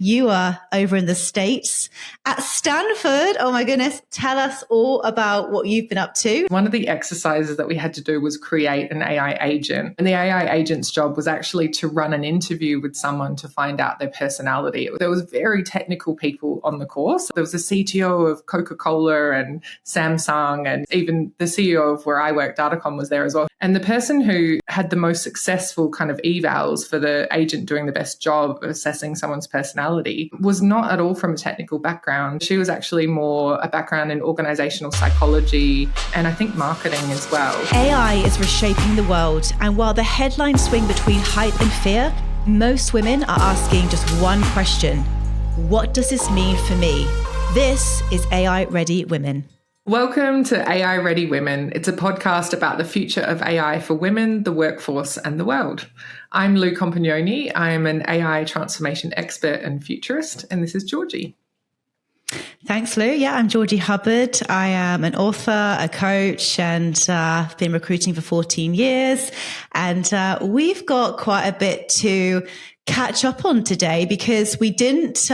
You are over in the States at Stanford. Oh my goodness. Tell us all about what you've been up to. One of the exercises that we had to do was create an AI agent. And the AI agent's job was actually to run an interview with someone to find out their personality. There was very technical people on the course. There was the CTO of Coca-Cola and Samsung, and even the CEO of where I work, Datacom, was there as well. And the person who had the most successful kind of evals for the agent doing the best job of assessing someone's personality was not at all from a technical background. She was actually more a background in organizational psychology and I think marketing as well. AI is reshaping the world, and while the headlines swing between hype and fear, most women are asking just one question: what does this mean for me? This is AI Ready Women. Welcome to AI Ready Women. It's a podcast about the future of AI for women, the workforce, and the world. I'm Lou Compagnone. I am an AI transformation expert and futurist, and this is Georgie. Thanks, Lou. Yeah, I'm Georgie Hubbard. I am an author, a coach, and I've been recruiting for 14 years. And we've got quite a bit to catch up on today because we didn't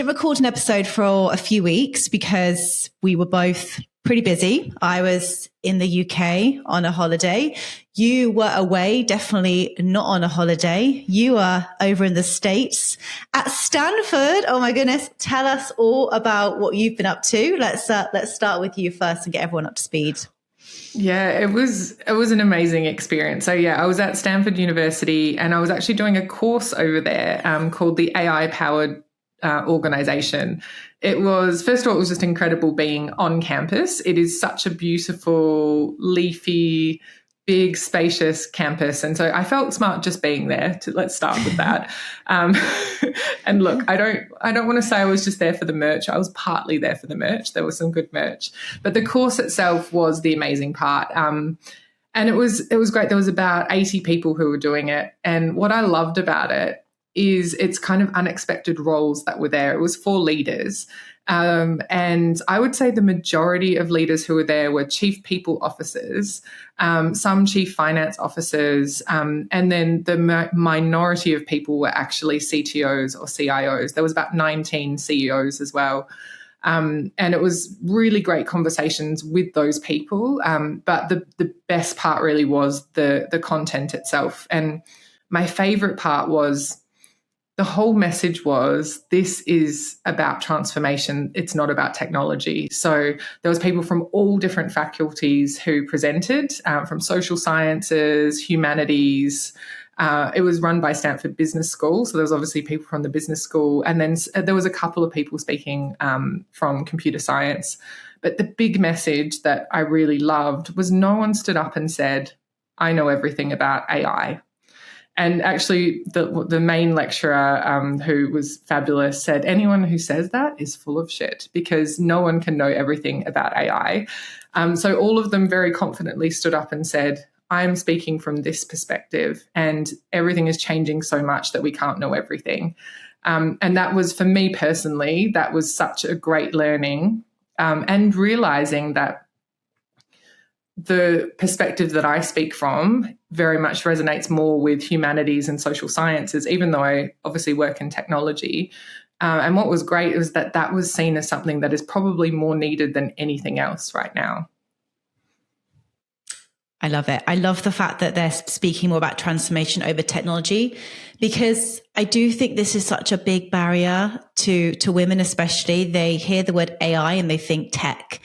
record an episode for a few weeks because we were both pretty busy. I was in the UK on a holiday. You were away, definitely not on a holiday. You are over in the States at Stanford. Oh my goodness. Tell us all about what you've been up to. Let's start with you first and get everyone up to speed. Yeah, it was an amazing experience. So yeah, I was at Stanford University and I was actually doing a course over there called the AI Powered organization. It was, first of all, it was just incredible being on campus. It is such a beautiful, leafy, big, spacious campus. And so I felt smart just being there. Let's start with that. And look, I don't want to say I was just there for the merch. I was partly there for the merch. There was some good merch, but the course itself was the amazing part. And it was great. There was about 80 people who were doing it. And what I loved about it is it's kind of unexpected roles that were there. It was for leaders. And I would say the majority of leaders who were there were chief people officers, some chief finance officers, and then the minority of people were actually CTOs or CIOs. There was about 19 CEOs as well. And it was really great conversations with those people. But the best part really was the content itself. And my favorite part was the whole message was, this is about transformation. It's not about technology. So there was people from all different faculties who presented, from social sciences, humanities. It was run by Stanford Business School. So there was obviously people from the business school. And then there was a couple of people speaking from computer science. But the big message that I really loved was no one stood up and said, I know everything about AI. And actually, the main lecturer, who was fabulous, said, anyone who says that is full of shit because no one can know everything about AI. So all of them very confidently stood up and said, I'm speaking from this perspective and everything is changing so much that we can't know everything. And that was, for me personally, that was such a great learning, and realizing that the perspective that I speak from very much resonates more with humanities and social sciences, even though I obviously work in technology. And what was great was that was seen as something that is probably more needed than anything else right now. I love it. I love the fact that they're speaking more about transformation over technology, because I do think this is such a big barrier to women, especially. They hear the word AI and they think tech.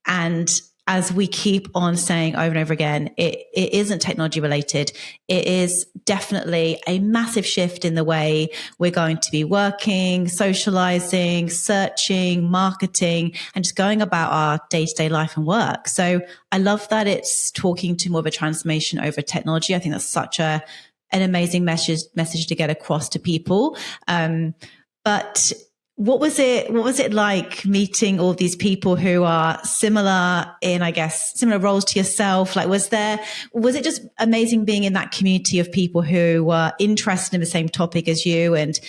And as we keep on saying over and over again, it isn't technology related. It is definitely a massive shift in the way we're going to be working, socializing, searching, marketing, and just going about our day-to-day life and work. So I love that it's talking to more of a transformation over technology. I think that's such an amazing message to get across to people. But what was it like meeting all these people who are similar in, I guess, similar roles to yourself? Like, was it just amazing being in that community of people who were interested in the same topic as you? And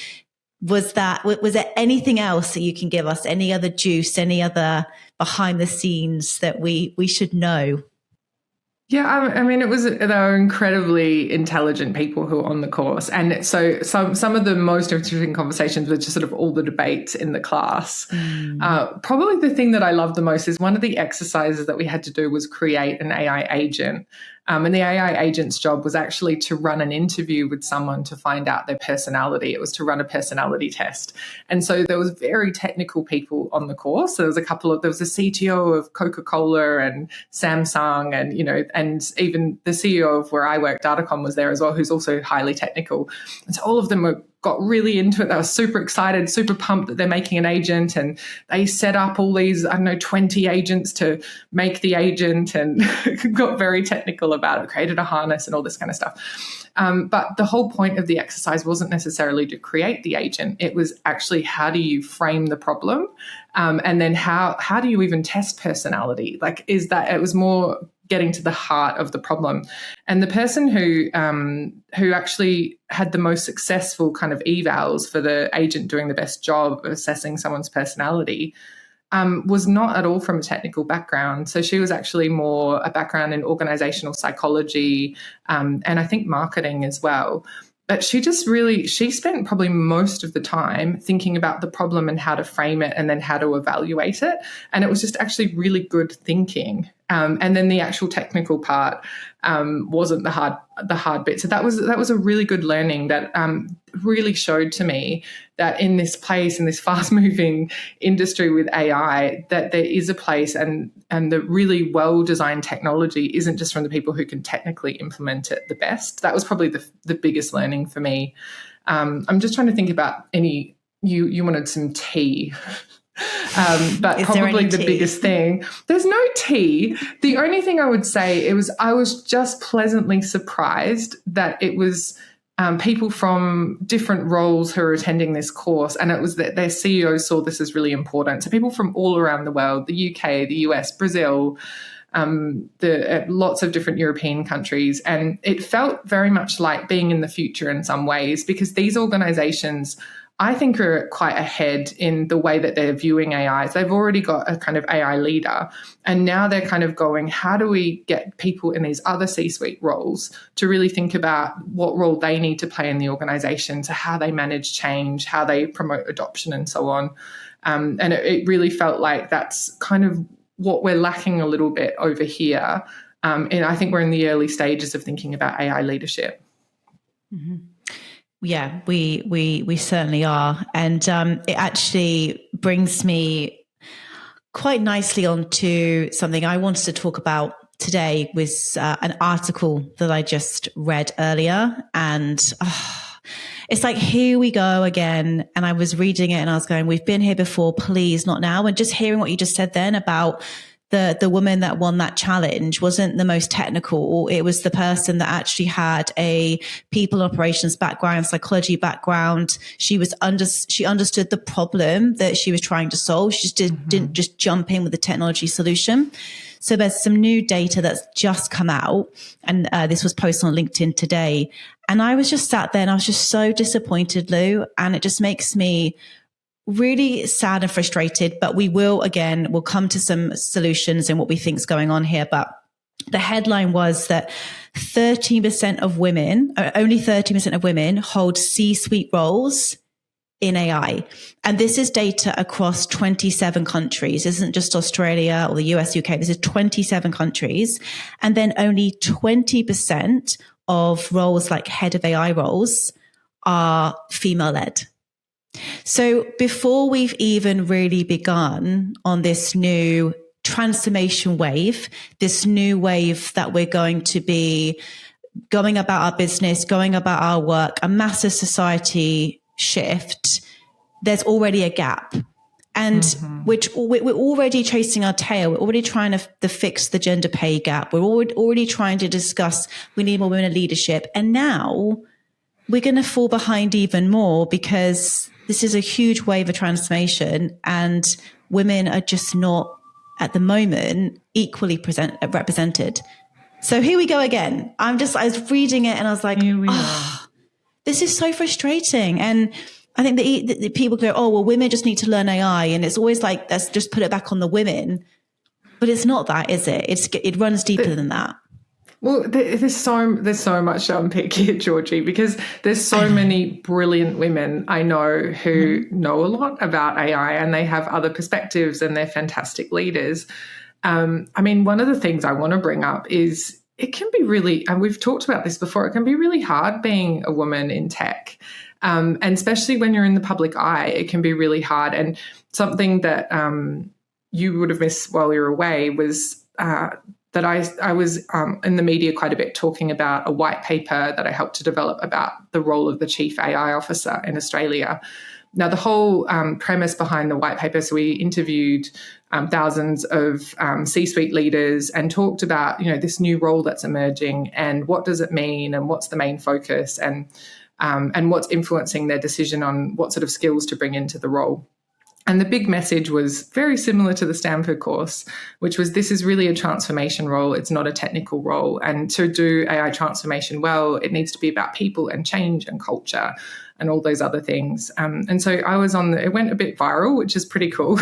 was there anything else that you can give us? Any other juice, any other behind the scenes that we should know? Yeah, I mean, they were incredibly intelligent people who were on the course, and so some of the most interesting conversations were just sort of all the debates in the class. Probably the thing that I loved the most is one of the exercises that we had to do was create an AI agent. And the AI agent's job was actually to run an interview with someone to find out their personality. It was to run a personality test. And so there was very technical people on the course. So there was a CTO of Coca-Cola and Samsung and, and even the CEO of where I work, Datacom, was there as well, who's also highly technical. And so all of them got really into it. They were super excited, super pumped that they're making an agent, and they set up all these, 20 agents to make the agent, and got very technical about it, created a harness and all this kind of stuff. But the whole point of the exercise wasn't necessarily to create the agent. It was actually, how do you frame the problem? And then how do you even test personality? It was more getting to the heart of the problem. And the person who actually had the most successful kind of evals for the agent doing the best job of assessing someone's personality was not at all from a technical background. So she was actually more a background in organizational psychology and I think marketing as well. But she spent probably most of the time thinking about the problem and how to frame it and then how to evaluate it. And it was just actually really good thinking. And then the actual technical part wasn't the hard bit. So that was a really good learning that really showed to me that in this place, in this fast-moving industry with AI, that there is a place, and the really well-designed technology isn't just from the people who can technically implement it the best. That was probably the biggest learning for me. I'm just trying to think about any. You wanted some tea. But probably the biggest thing, there's no tea. The only thing I would say I was just pleasantly surprised that it was people from different roles who are attending this course, and it was that their CEOs saw this as really important. So people from all around the world, the UK, the US, Brazil, lots of different European countries. And it felt very much like being in the future in some ways, because these organizations, I think, are quite ahead in the way that they're viewing AI. So they've already got a kind of AI leader, and now they're kind of going, how do we get people in these other C-suite roles to really think about what role they need to play in the organization, so how they manage change, how they promote adoption and so on. And it really felt like that's kind of what we're lacking a little bit over here. And I think we're in the early stages of thinking about AI leadership. Mm-hmm. Yeah, we certainly are. And it actually brings me quite nicely onto something I wanted to talk about today, was an article that I just read earlier. And it's like, here we go again. And I was reading it and I was going, we've been here before, please, not now. And just hearing what you just said then about the woman that won that challenge wasn't the most technical. It was the person that actually had a people operations background, psychology background. She understood the problem that she was trying to solve. She just didn't just jump in with the technology solution. So there's some new data that's just come out, and this was posted on LinkedIn today. And I was just sat there and I was just so disappointed, Lou, and it just makes me really sad and frustrated. But we'll come to some solutions and what we think is going on here. But the headline was that 13% of women, only 13% of women hold C-suite roles in AI. And this is data across 27 countries. This isn't just Australia or the US, UK. This is 27 countries. And then only 20% of roles, like head of AI roles, are female-led. So before we've even really begun on this new transformation wave, this new wave that we're going to be going about our business, going about our work, a massive society shift, there's already a gap. And which we're already chasing our tail. We're already trying to fix the gender pay gap. We're already trying to discuss we need more women in leadership. And now we're going to fall behind even more, because this is a huge wave of transformation and women are just not, at the moment, equally represented. So here we go again. I was reading it and I was like, this is so frustrating. And I think that people go, oh, well, women just need to learn AI. And it's always like, let's just put it back on the women. But it's not that, is it? It runs deeper than that. Well, there's so much to unpick here, Georgie, because there's so many brilliant women I know who know a lot about AI, and they have other perspectives, and they're fantastic leaders. I mean, one of the things I want to bring up is it can be really, and we've talked about this before, it can be really hard being a woman in tech. And especially when you're in the public eye, it can be really hard. And something that you would have missed while you were away was that I was in the media quite a bit talking about a white paper that I helped to develop about the role of the chief AI officer in Australia. Now, the whole premise behind the white paper, so we interviewed thousands of C-suite leaders and talked about, this new role that's emerging and what does it mean and what's the main focus and what's influencing their decision on what sort of skills to bring into the role. And the big message was very similar to the Stanford course, which was this is really a transformation role. It's not a technical role. And to do AI transformation well, it needs to be about people and change and culture and all those other things. And so I was it went a bit viral, which is pretty cool.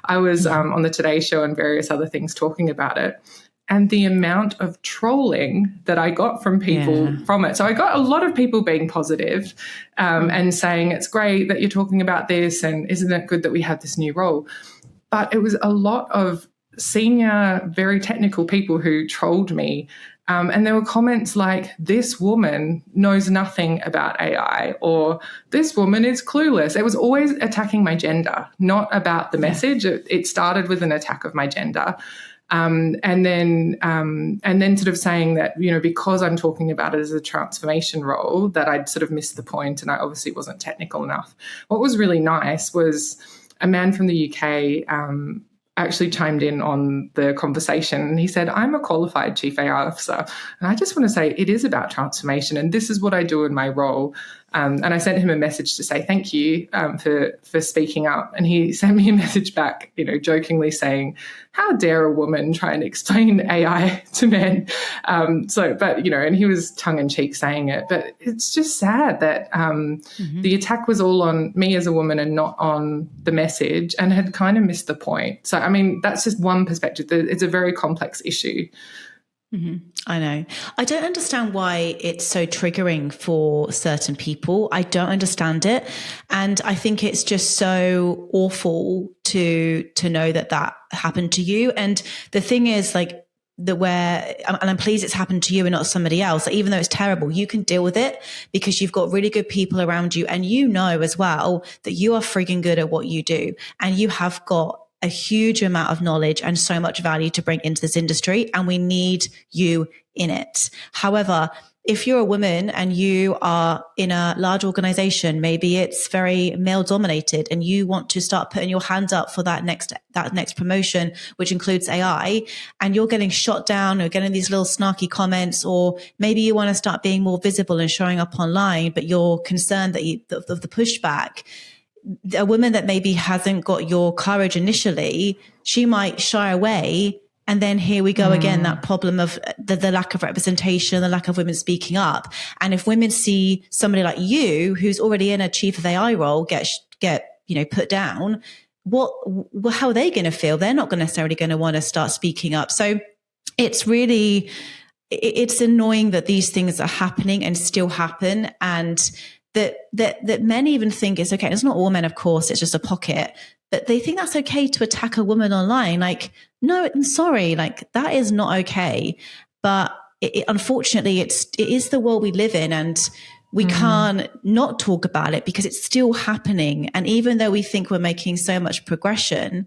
I was on the Today Show and various other things talking about it. And the amount of trolling that I got from people from it. So I got a lot of people being positive and saying, it's great that you're talking about this and isn't it good that we have this new role? But it was a lot of senior, very technical people who trolled me. And there were comments like, this woman knows nothing about AI, or this woman is clueless. It was always attacking my gender, not about the message. It started with an attack of my gender. And then sort of saying that, because I'm talking about it as a transformation role, that I'd sort of missed the point and I obviously wasn't technical enough. What was really nice was a man from the UK actually chimed in on the conversation and he said, I'm a qualified chief AI officer. And I just want to say it is about transformation and this is what I do in my role. And I sent him a message to say thank you for speaking up. And he sent me a message back, jokingly saying, how dare a woman try and explain AI to men? And he was tongue-in-cheek saying it. But it's just sad that the attack was all on me as a woman and not on the message and had kind of missed the point. So, I mean, that's just one perspective. It's a very complex issue. I know. I don't understand why it's so triggering for certain people. I don't understand it. And I think it's just so awful to know that happened to you. And the thing is and I'm pleased it's happened to you and not somebody else. Even though it's terrible, you can deal with it because you've got really good people around you. And you know as well that you are freaking good at what you do. And you have got a huge amount of knowledge and so much value to bring into this industry, and we need you in it. However, if you're a woman and you are in a large organization, maybe it's very male dominated and you want to start putting your hand up for that next promotion, which includes AI, and you're getting shot down or getting these little snarky comments, or maybe you want to start being more visible and showing up online, but you're concerned that the pushback. A woman that maybe hasn't got your courage initially, she might shy away. And then here we go again, that problem of the lack of representation, the lack of women speaking up. And if women see somebody like you, who's already in a chief of AI role, get put down, how are they going to feel? They're not necessarily going to want to start speaking up. So it's annoying that these things are happening and still happen. And that men even think it's okay. It's not all men, of course, it's just a pocket, but they think that's okay to attack a woman online. Like, no, I'm sorry, like that is not okay. But unfortunately, it is the world we live in, and we can't not talk about it because it's still happening. And even though we think we're making so much progression,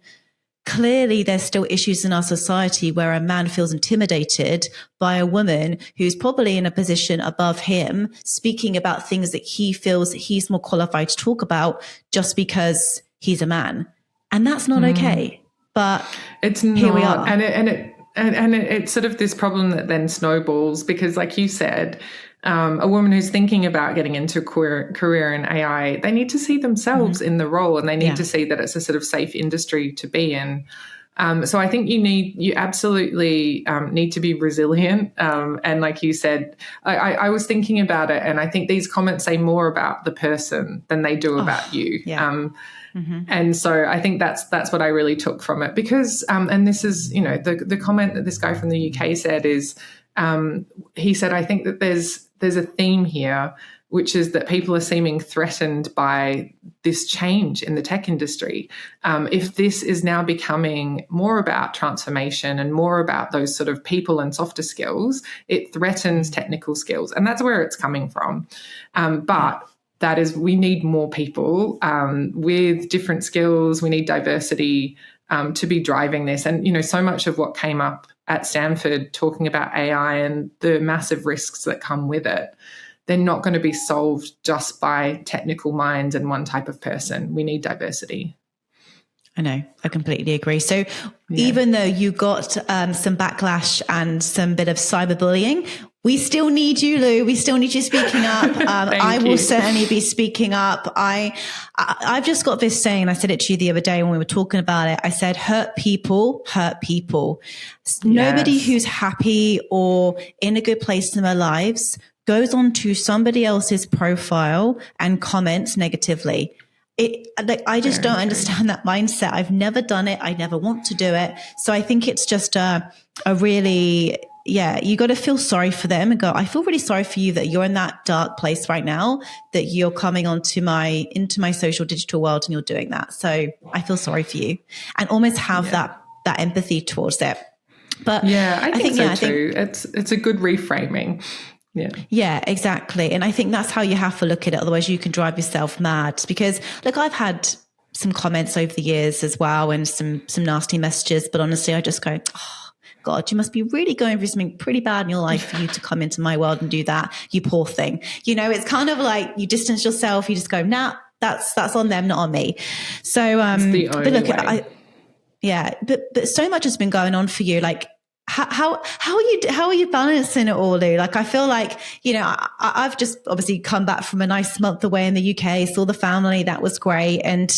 clearly there's still issues in our society where a man feels intimidated by a woman who's probably in a position above him, speaking about things that he feels that he's more qualified to talk about just because he's a man. And that's not okay. But it's not, here we are. And it's sort of this problem that then snowballs because, like you said, a woman who's thinking about getting into a career in AI, they need to see themselves in the role, and they need to see that it's a sort of safe industry to be in. So I think you absolutely need to be resilient. And like you said, I was thinking about it, and I think these comments say more about the person than they do about you. Yeah. And so I think that's what I really took from it because, and this is, the comment that this guy from the UK said is, He said, I think that there's a theme here, which is that people are seeming threatened by this change in the tech industry. If this is now becoming more about transformation and more about those sort of people and softer skills, it threatens technical skills. And that's where it's coming from. But that is, we need more people with different skills. We need diversity to be driving this. And, you know, so much of what came up at Stanford talking about AI and the massive risks that come with it, they're not going to be solved just by technical minds and one type of person. We need diversity. I know, I completely agree. So even though you got some backlash and some bit of cyberbullying, we still need you, Lou. We still need you speaking up. I will certainly be speaking up. I've just got this saying, I said it to you the other day when we were talking about it. I said, hurt people hurt people. Nobody who's happy or in a good place in their lives goes on to somebody else's profile and comments negatively. I just don't understand that mindset. I've never done it. I never want to do it. So I think it's just a really, you got to feel sorry for them and go, I feel really sorry for you that you're in that dark place right now, that you're coming into my social digital world and you're doing that. So I feel sorry for you and almost have that empathy towards it. But I think so too. It's a good reframing. Yeah, exactly. And I think that's how you have to look at it. Otherwise you can drive yourself mad, because look, I've had some comments over the years as well and some nasty messages, but honestly, I just go, oh God, you must be really going through something pretty bad in your life for you to come into my world and do that, you poor thing. You know, it's kind of like you distance yourself. You just go, nah, that's on them, not on me. So, but look, but so much has been going on for you. Like, how are you balancing it all, Lou? Like, I feel like, you know, I've just obviously come back from a nice month away in the UK, saw the family, that was great. And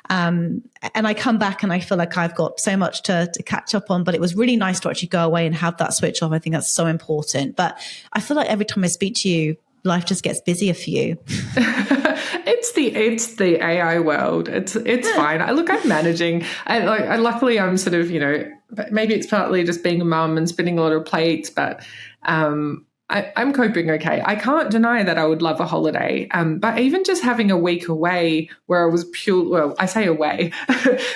I come back and I feel like I've got so much to catch up on, but it was really nice to actually go away and have that switch off. I think that's so important. But I feel like every time I speak to you, life just gets busier for you. It's the AI world. It's fine. I'm managing. I luckily I'm sort of, you know, maybe it's partly just being a mum and spinning a lot of plates, but I'm coping okay. I can't deny that I would love a holiday, but even just having a week away where I was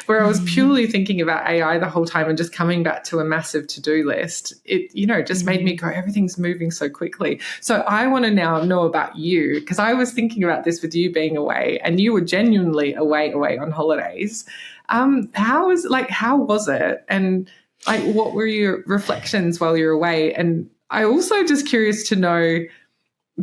where I was purely thinking about AI the whole time and just coming back to a massive to-do list, it, you know, just made me go, everything's moving so quickly. So I want to now know about you, because I was thinking about this with you being away and you were genuinely away on holidays. How was it? And like, what were your reflections while you're away? And I also just curious to know,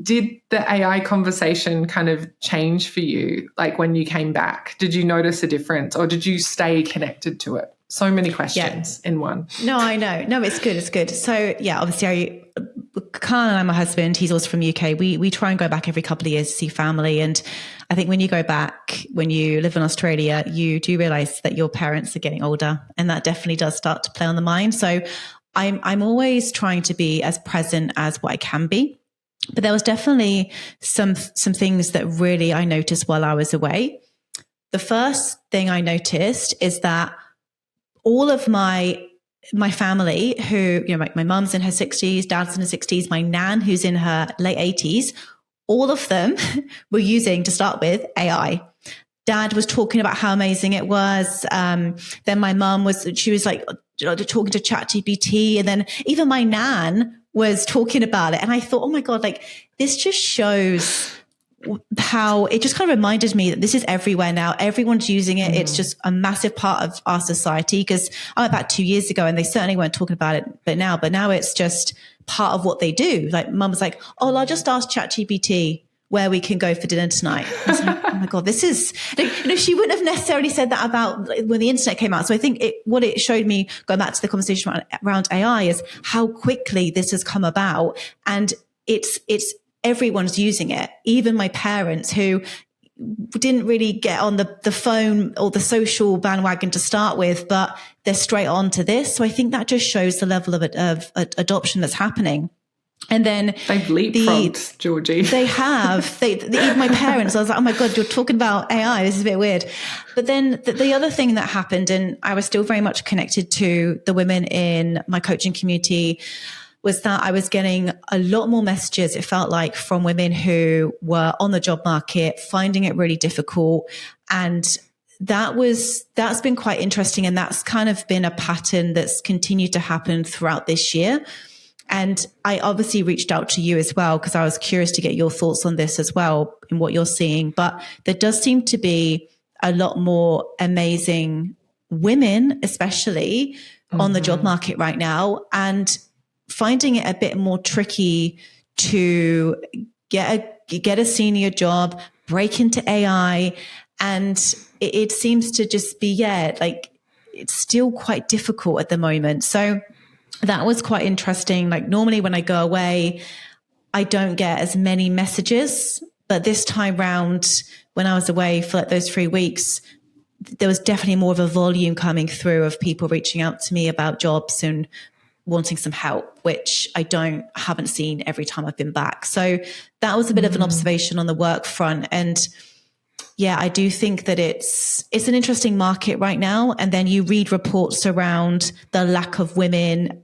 did the AI conversation kind of change for you? Like when you came back, did you notice a difference or did you stay connected to it? So many questions in one. No, I know. No, it's good. It's good. So obviously Carl and I, my husband, he's also from the UK. We try and go back every couple of years to see family. And I think when you go back, when you live in Australia, you do realize that your parents are getting older, and that definitely does start to play on the mind. So I'm always trying to be as present as what I can be. But there was definitely some things that really I noticed while I was away. The first thing I noticed is that all of my family, who, you know, my mum's in her 60s, dad's in her 60s, my nan who's in her late 80s, all of them were using, to start with, AI. Dad was talking about how amazing it was. Then my mum was like talking to ChatGPT, and then even my nan was talking about it. And I thought, oh my God, like this just shows how it just kind of reminded me that this is everywhere now. Everyone's using it. It's just a massive part of our society, because I went back 2 years ago and they certainly weren't talking about it, but now it's just part of what they do. Like mum was like, oh, I'll just ask ChatGPT where we can go for dinner tonight. I was like, oh my God, this is, you know, she wouldn't have necessarily said that about when the internet came out. So I think what it showed me, going back to the conversation around AI, is how quickly this has come about. And it's everyone's using it. Even my parents, who didn't really get on the phone or the social bandwagon to start with, but they're straight on to this. So I think that just shows the level of adoption that's happening. And then they've leapfrogged, Georgie. They have. Even my parents, I was like, oh my God, you're talking about AI. This is a bit weird. But then the other thing that happened, and I was still very much connected to the women in my coaching community, was that I was getting a lot more messages, it felt like, from women who were on the job market, finding it really difficult. And that's been quite interesting. And that's kind of been a pattern that's continued to happen throughout this year. And I obviously reached out to you as well, because I was curious to get your thoughts on this as well and what you're seeing. But there does seem to be a lot more amazing women, especially on the job market right now, and finding it a bit more tricky to get a senior job, break into AI. And it seems to just be, like it's still quite difficult at the moment. So that was quite interesting. Like normally when I go away, I don't get as many messages, but this time round, when I was away for like those 3 weeks, there was definitely more of a volume coming through of people reaching out to me about jobs and wanting some help, which I haven't seen every time I've been back. So that was a bit of an observation on the work front. And yeah, I do think that it's an interesting market right now. And then you read reports around the lack of women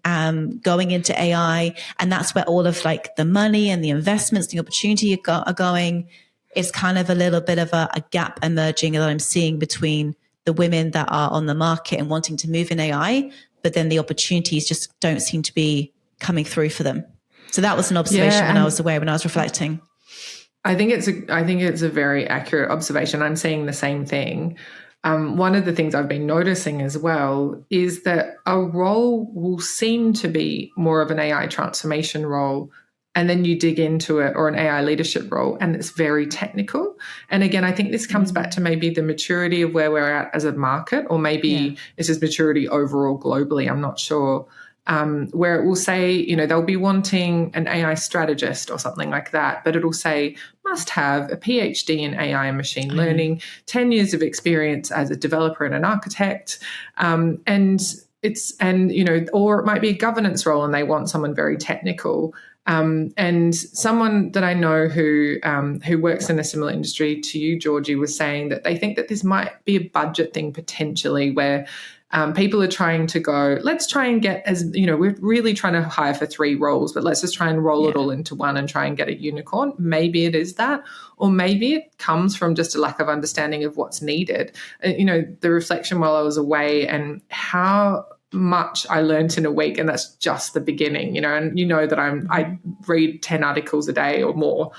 going into AI. And that's where all of like the money and the investments, the opportunity are going. It's kind of a little bit of a gap emerging that I'm seeing between the women that are on the market and wanting to move in AI, but then the opportunities just don't seem to be coming through for them. So that was an observation when I was away, when I was reflecting. I think it's a very accurate observation. I'm seeing the same thing. One of the things I've been noticing as well is that a role will seem to be more of an AI transformation role, and then you dig into it, or an AI leadership role, and it's very technical. And again, I think this comes back to maybe the maturity of where we're at as a market, or maybe it's just maturity overall globally. I'm not sure. Where it will say, they'll be wanting an AI strategist or something like that, but it'll say must have a PhD in AI and machine learning, 10 years of experience as a developer and an architect, or it might be a governance role and they want someone very technical. And someone that I know who works in a similar industry to you, Georgie, was saying that they think that this might be a budget thing potentially, where people are trying to go, let's try and get we're really trying to hire for 3 roles, but let's just try and roll it all into one and try and get a unicorn. Maybe it is that, or maybe it comes from just a lack of understanding of what's needed. The reflection while I was away and how much I learned in a week, and that's just the beginning, and that I read 10 articles a day or more,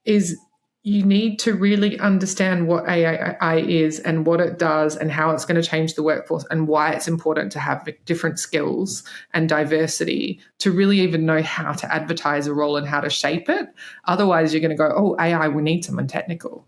is you need to really understand what AI is and what it does and how it's going to change the workforce and why it's important to have different skills and diversity to really even know how to advertise a role and how to shape it. Otherwise, you're going to go, oh, AI, we need someone technical.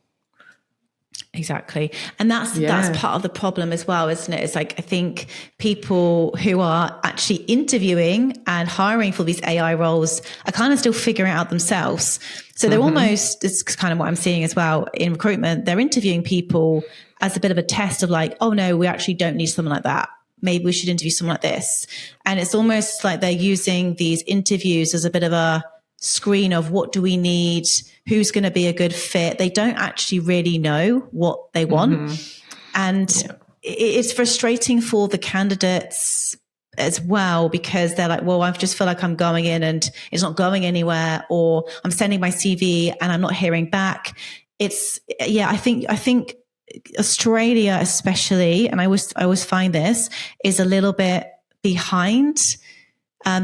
Exactly. And that's part of the problem as well, isn't it? It's like, I think people who are actually interviewing and hiring for these AI roles are kind of still figuring it out themselves. So they're almost, it's kind of what I'm seeing as well in recruitment, they're interviewing people as a bit of a test of like, oh no, we actually don't need someone like that. Maybe we should interview someone like this. And it's almost like they're using these interviews as a bit of a screen of what do we need, who's going to be a good fit. They don't actually really know what they want. And it's frustrating for the candidates as well, because they're like, well, I just feel like I'm going in and it's not going anywhere, or I'm sending my CV and I'm not hearing back. I think Australia especially, and I always find this, is a little bit behind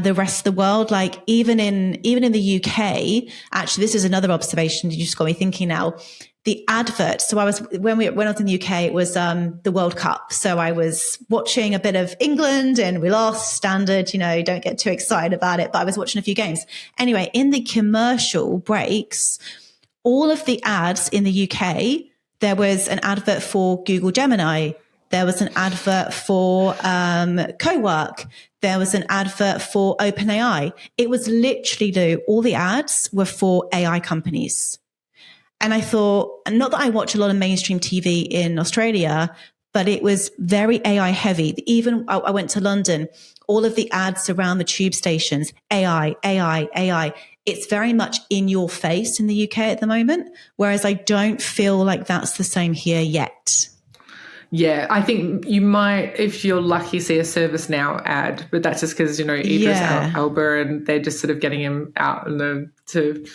the rest of the world. Like even in the UK, actually, this is another observation. You just got me thinking now. The adverts. So when I was in the UK, it was the World Cup. So I was watching a bit of England and we lost, standard, don't get too excited about it, but I was watching a few games. Anyway, in the commercial breaks, all of the ads in the UK, there was an advert for Google Gemini. There was an advert for Cowork. There was an advert for OpenAI. It was literally, Lou, all the ads were for AI companies. And I thought, and not that I watch a lot of mainstream TV in Australia, but it was very AI heavy. Even I went to London, all of the ads around the tube stations, AI, AI, AI. It's very much in your face in the UK at the moment, whereas I don't feel like that's the same here yet. Yeah, I think you might, if you're lucky, see a ServiceNow ad, but that's just because, Idris Elba, and they're just sort of getting him out to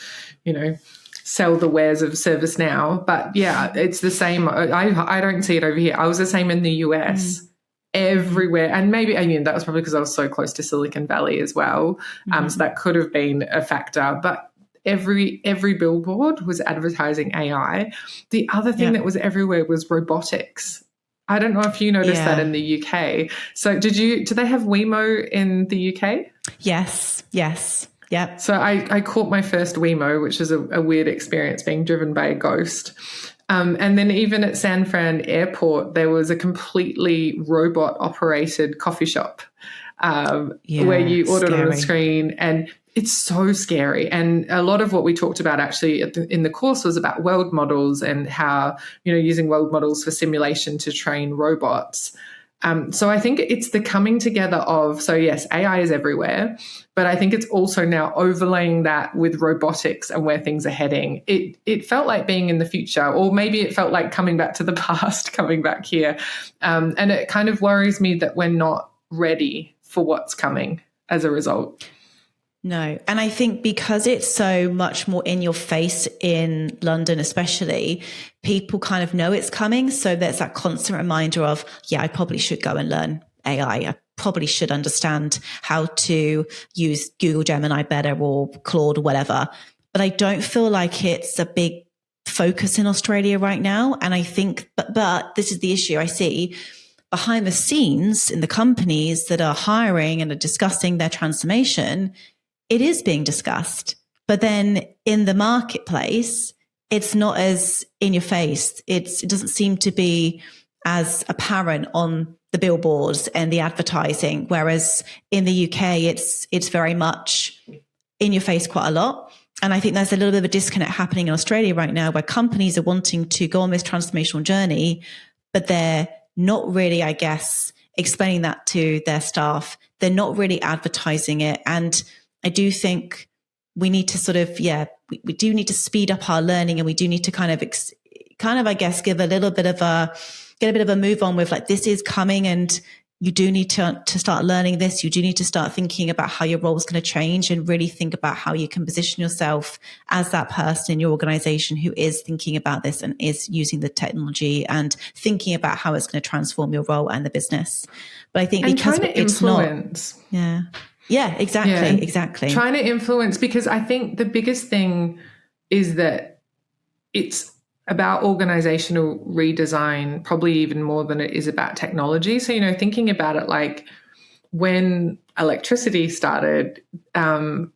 sell the wares of ServiceNow. But yeah, it's the same. I don't see it over here. I was the same in the US. Everywhere. And maybe, that was probably because I was so close to Silicon Valley as well. So that could have been a factor. But every billboard was advertising AI. The other thing that was everywhere was robotics. I don't know if you noticed that in the UK. So do they have Wemo in the UK? Yes. Yeah. So I caught my first Wemo, which is a weird experience, being driven by a ghost. And then even at San Fran Airport, there was a completely robot-operated coffee shop where you ordered on a screen, and it's so scary. And a lot of what we talked about actually in the course was about world models and how, using world models for simulation to train robots. So I think it's the coming together of, so yes, AI is everywhere, but I think it's also now overlaying that with robotics and where things are heading. It felt like being in the future, or maybe it felt like coming back to the past, coming back here. And it kind of worries me that we're not ready for what's coming as a result. No. And I think because it's so much more in your face in London, especially, people kind of know it's coming. So there's that constant reminder of, I probably should go and learn AI. I probably should understand how to use Google Gemini better, or Claude, or whatever. But I don't feel like it's a big focus in Australia right now. And I think, but this is the issue I see behind the scenes in the companies that are hiring and are discussing their transformation. It is being discussed, but then in the marketplace, it's not as in your face. It doesn't seem to be as apparent on the billboards and the advertising. Whereas in the UK, it's very much in your face quite a lot. And I think there's a little bit of a disconnect happening in Australia right now, where companies are wanting to go on this transformational journey, but they're not really, I guess, explaining that to their staff. They're not really advertising it. And I do think we need to sort of, we do need to speed up our learning, and we do need to kind of, I guess, get a bit of a move on with, like, this is coming, and you do need to start learning this. You do need to start thinking about how your role is going to change, and really think about how you can position yourself as that person in your organization who is thinking about this and is using the technology and thinking about how it's going to transform your role and the business. But I think because it's not, yeah, exactly. Trying to influence, because I think the biggest thing is that it's about organizational redesign, probably even more than it is about technology. So, thinking about it, like when electricity started,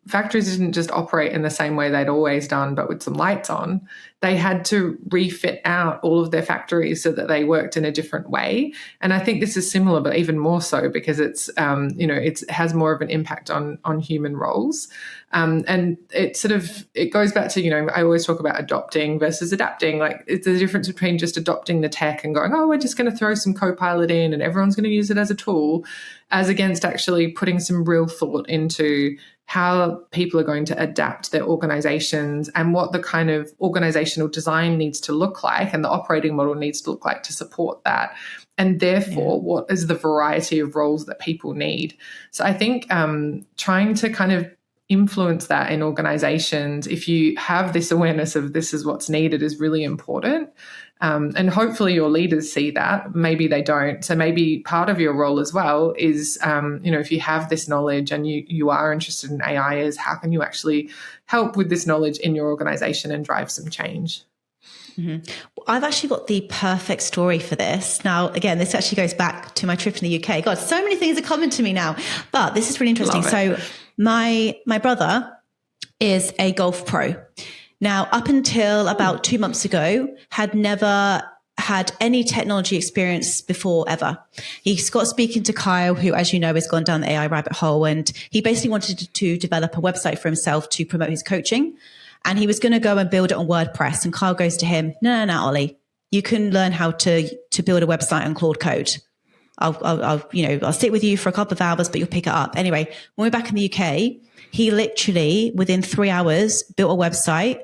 factories didn't just operate in the same way they'd always done, but with some lights on. They had to refit out all of their factories so that they worked in a different way. And I think this is similar, but even more so, because it's, it has more of an impact on human roles. And it goes back to, I always talk about adopting versus adapting. Like, it's the difference between just adopting the tech and going, we're just going to throw some Copilot in and everyone's going to use it as a tool, as against actually putting some real thought into how people are going to adapt their organizations and what the kind of organizational design needs to look like and the operating model needs to look like to support that. And therefore, what is the variety of roles that people need? So I think trying to kind of influence that in organizations, if you have this awareness of this is what's needed, is really important. And hopefully your leaders see that. Maybe they don't. So maybe part of your role as well is, if you have this knowledge and you are interested in AI, is how can you actually help with this knowledge in your organization and drive some change? Mm-hmm. Well, I've actually got the perfect story for this. Now, again, this actually goes back to my trip in the UK. God, so many things are coming to me now, but this is really interesting. So my brother is a golf pro. Now, up until about 2 months ago, had never had any technology experience before ever. He got speaking to Kyle, who, as you know, has gone down the AI rabbit hole. And he basically wanted to develop a website for himself to promote his coaching. And he was going to go and build it on WordPress. And Kyle goes to him, no, Ollie, you can learn how to build a website on Claude Code. I'll sit with you for a couple of hours, but you'll pick it up. Anyway, when we're back in the UK, he literally within 3 hours built a website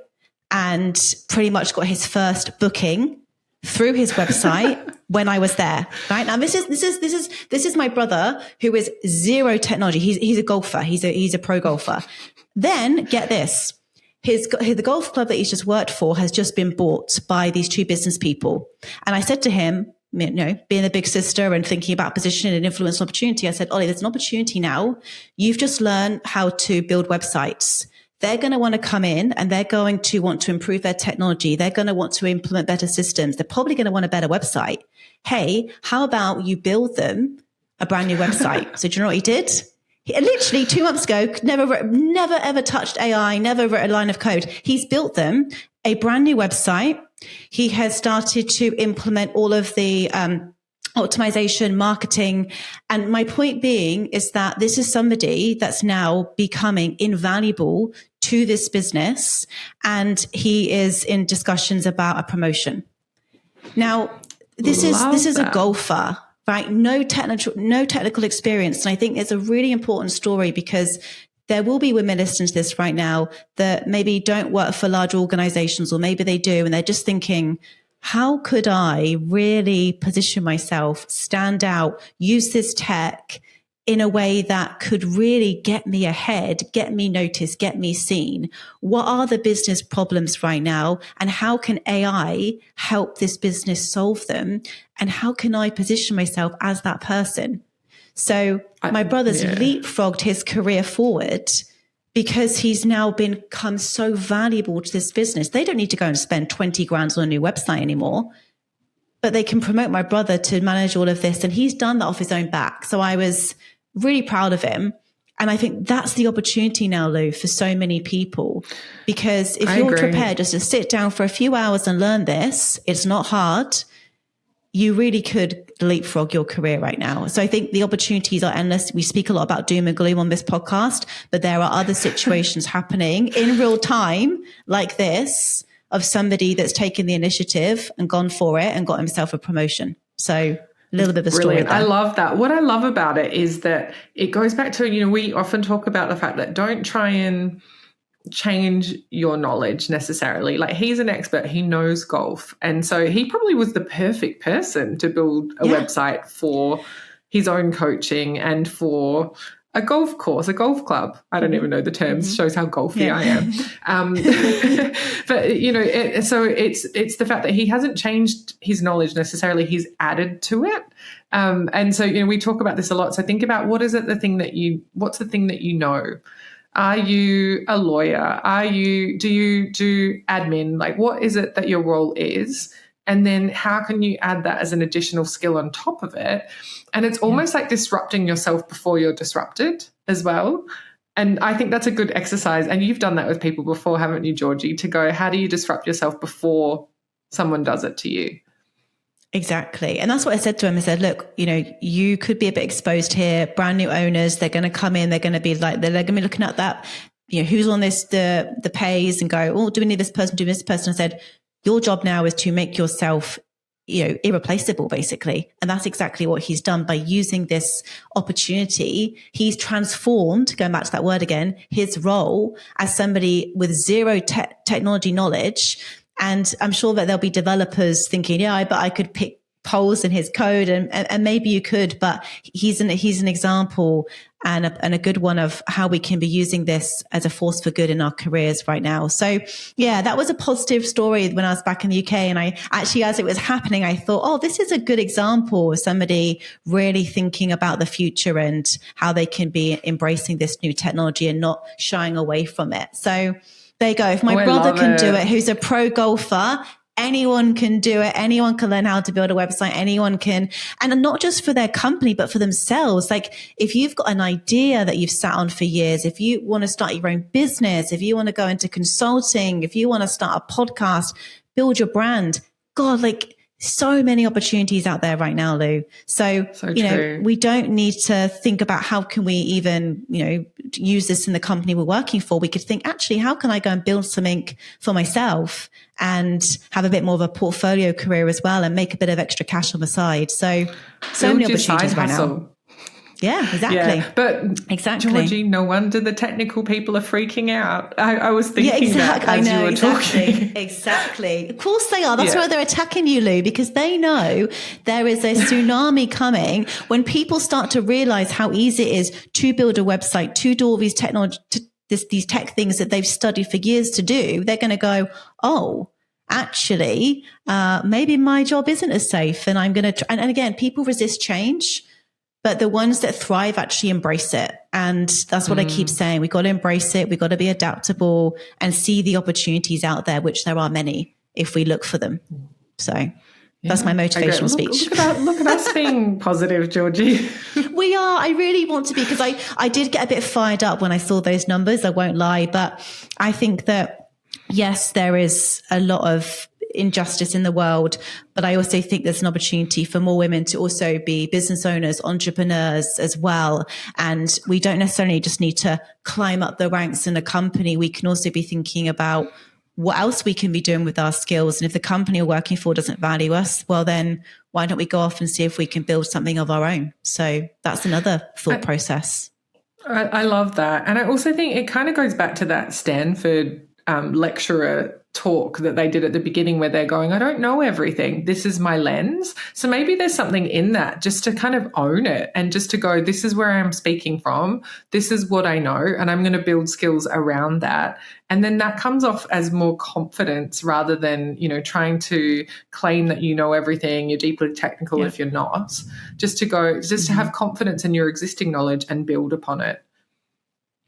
and pretty much got his first booking through his website when I was there. Right now, this is my brother who is zero technology. He's a golfer. He's a pro golfer. Then get this. The golf club that he's just worked for has just been bought by these two business people. And I said to him, you know, being a big sister and thinking about positioning and influence and opportunity, I said, Ollie, there's an opportunity now. You've just learned how to build websites. They're going to want to come in and they're going to want to improve their technology. They're going to want to implement better systems. They're probably going to want a better website. Hey, how about you build them a brand new website? So do you know what he did? He literally 2 months ago, never ever touched AI, never wrote a line of code. He's built them a brand new website. He has started to implement all of the optimization, marketing. And my point being is that this is somebody that's now becoming invaluable to this business. And he is in discussions about a promotion. Now, this is a golfer, right? No technical experience. And I think it's a really important story because there will be women listening to this right now that maybe don't work for large organizations, or maybe they do, and they're just thinking, how could I really position myself, stand out, use this tech in a way that could really get me ahead, get me noticed, get me seen? What are the business problems right now? And how can AI help this business solve them? And how can I position myself as that person? So my brother's leapfrogged his career forward because he's now become so valuable to this business. They don't need to go and spend 20 grand on a new website anymore, but they can promote my brother to manage all of this. And he's done that off his own back. So I was really proud of him. And I think that's the opportunity now, Lou, for so many people, because if you're prepared just to sit down for a few hours and learn this, it's not hard. You really could leapfrog your career right now. So I think the opportunities are endless. We speak a lot about doom and gloom on this podcast, but there are other situations happening in real time like this of somebody that's taken the initiative and gone for it and got himself a promotion. So a little bit of a story there. I love that. What I love about it is that it goes back to, you know, we often talk about the fact that don't try and change your knowledge necessarily. Like, he's an expert, he knows golf, and so he probably was the perfect person to build a website for his own coaching and for a golf course, a golf club. I don't even know the terms. Shows how golfy I am. But you know, so it's the fact that he hasn't changed his knowledge necessarily, he's added to it. And so, you know, we talk about this a lot. So think about what's the thing that you know. Are you a lawyer? Do you do admin? Like, what is it that your role is? And then how can you add that as an additional skill on top of it? And it's almost like disrupting yourself before you're disrupted as well. And I think that's a good exercise. And you've done that with people before, haven't you, Georgie? To go, how do you disrupt yourself before someone does it to you? Exactly. And that's what I said to him. I said, look, you know, you could be a bit exposed here, brand new owners. They're going to come in. They're going to be like, they're going to be looking at that, you know, who's on this, the pays, and go, oh, do we need this person? Do this person? I said, your job now is to make yourself, you know, irreplaceable, basically. And that's exactly what he's done by using this opportunity. He's transformed, going back to that word again, his role as somebody with zero technology knowledge. And I'm sure that there'll be developers thinking, yeah, but I could pick holes in his code, and maybe you could, but he's an example and a good one of how we can be using this as a force for good in our careers right now. So yeah, that was a positive story when I was back in the UK. And I actually, as it was happening, I thought, oh, this is a good example of somebody really thinking about the future and how they can be embracing this new technology and not shying away from it. So there you go. If my brother can do it, who's a pro golfer, anyone can do it. Anyone can learn how to build a website. Anyone can, and not just for their company, but for themselves. Like, if you've got an idea that you've sat on for years, if you want to start your own business, if you want to go into consulting, if you want to start a podcast, build your brand, God, like, so many opportunities out there right now, Lou. So you know, we don't need to think about how can we even, you know, use this in the company we're working for. We could think, actually, how can I go and build something for myself and have a bit more of a portfolio career as well and make a bit of extra cash on the side? So many opportunities right now. Yeah, exactly. Yeah, but exactly. Georgie, no wonder the technical people are freaking out. I was thinking that as you were talking. Exactly. Of course they are. That's why they're attacking you, Lou, because they know there is a tsunami coming. When people start to realize how easy it is to build a website, to do all these technology, these tech things that they've studied for years to do, they're going to go, oh, actually, maybe my job isn't as safe. And I'm going to, and again, people resist change. But the ones that thrive actually embrace it. And that's what I keep saying. We've got to embrace it. We've got to be adaptable and see the opportunities out there, which there are many if we look for them. So that's my motivational speech. Look at us being positive, Georgie. We are. I really want to be, because I did get a bit fired up when I saw those numbers. I won't lie. But I think that, yes, there is a lot of injustice in the world, but I also think there's an opportunity for more women to also be business owners, entrepreneurs as well. And we don't necessarily just need to climb up the ranks in a company. We can also be thinking about what else we can be doing with our skills. And if the company we're working for doesn't value us, well, then why don't we go off and see if we can build something of our own? So that's another thought process. I love that. And I also think it kind of goes back to that Stanford lecturer talk that they did at the beginning, where they're going, I don't know everything. This is my lens. So maybe there's something in that, just to kind of own it and just to go, this is where I'm speaking from. This is what I know. And I'm going to build skills around that. And then that comes off as more confidence rather than, trying to claim that you know everything. You're deeply technical if you're not. Just to have confidence in your existing knowledge and build upon it.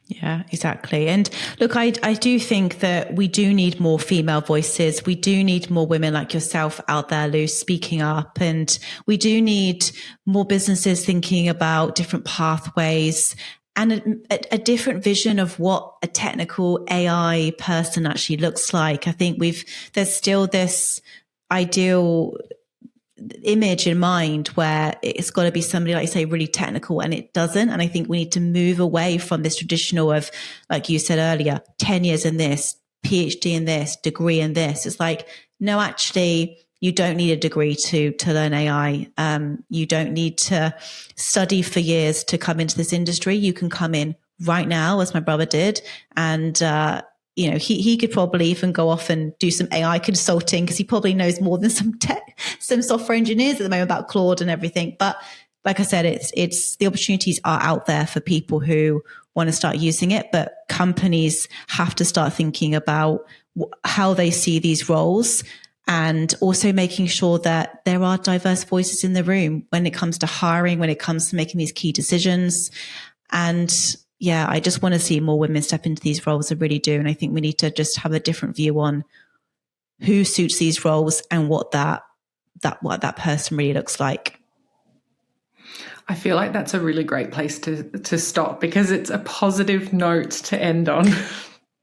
Yeah, exactly. And look, I do think that we do need more female voices. We do need more women like yourself out there, Lou, speaking up. And we do need more businesses thinking about different pathways and a different vision of what a technical AI person actually looks like. I think there's still this ideal image in mind where it's got to be somebody, like you say, really technical, and it doesn't. And I think we need to move away from this traditional of, like you said earlier, 10 years in this, PhD in this, degree in this. It's like, no, actually, you don't need a degree to learn AI. You don't need to study for years to come into this industry. You can come in right now, as my brother did, and he could probably even go off and do some AI consulting, because he probably knows more than some software engineers at the moment about Claude and everything. But like I said, it's the opportunities are out there for people who want to start using it, but companies have to start thinking about how they see these roles, and also making sure that there are diverse voices in the room when it comes to hiring, when it comes to making these key decisions. And yeah, I just want to see more women step into these roles. I really do. And I think we need to just have a different view on who suits these roles and what that person really looks like. I feel like that's a really great place to stop, because it's a positive note to end on.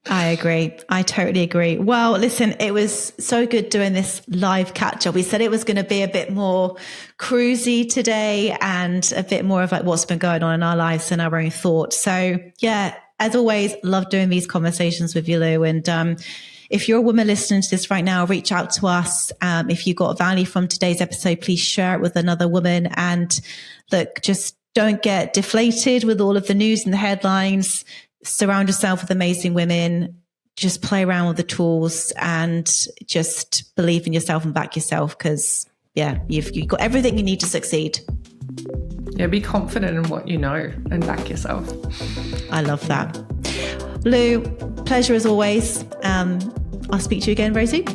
I agree. I totally agree. Well, listen, it was so good doing this live catch up. We said it was going to be a bit more cruisy today and a bit more of like what's been going on in our lives and our own thoughts. So yeah, as always, love doing these conversations with you, Lou. And if you're a woman listening to this right now, reach out to us. If you got value from today's episode, please share it with another woman. And look, just don't get deflated with all of the news and the headlines. Surround yourself with amazing women. Just play around with the tools and just believe in yourself and back yourself, because you've got everything you need to succeed. Yeah, be confident in what you know and back yourself. I love that. Lou, pleasure as always. I'll speak to you again very soon.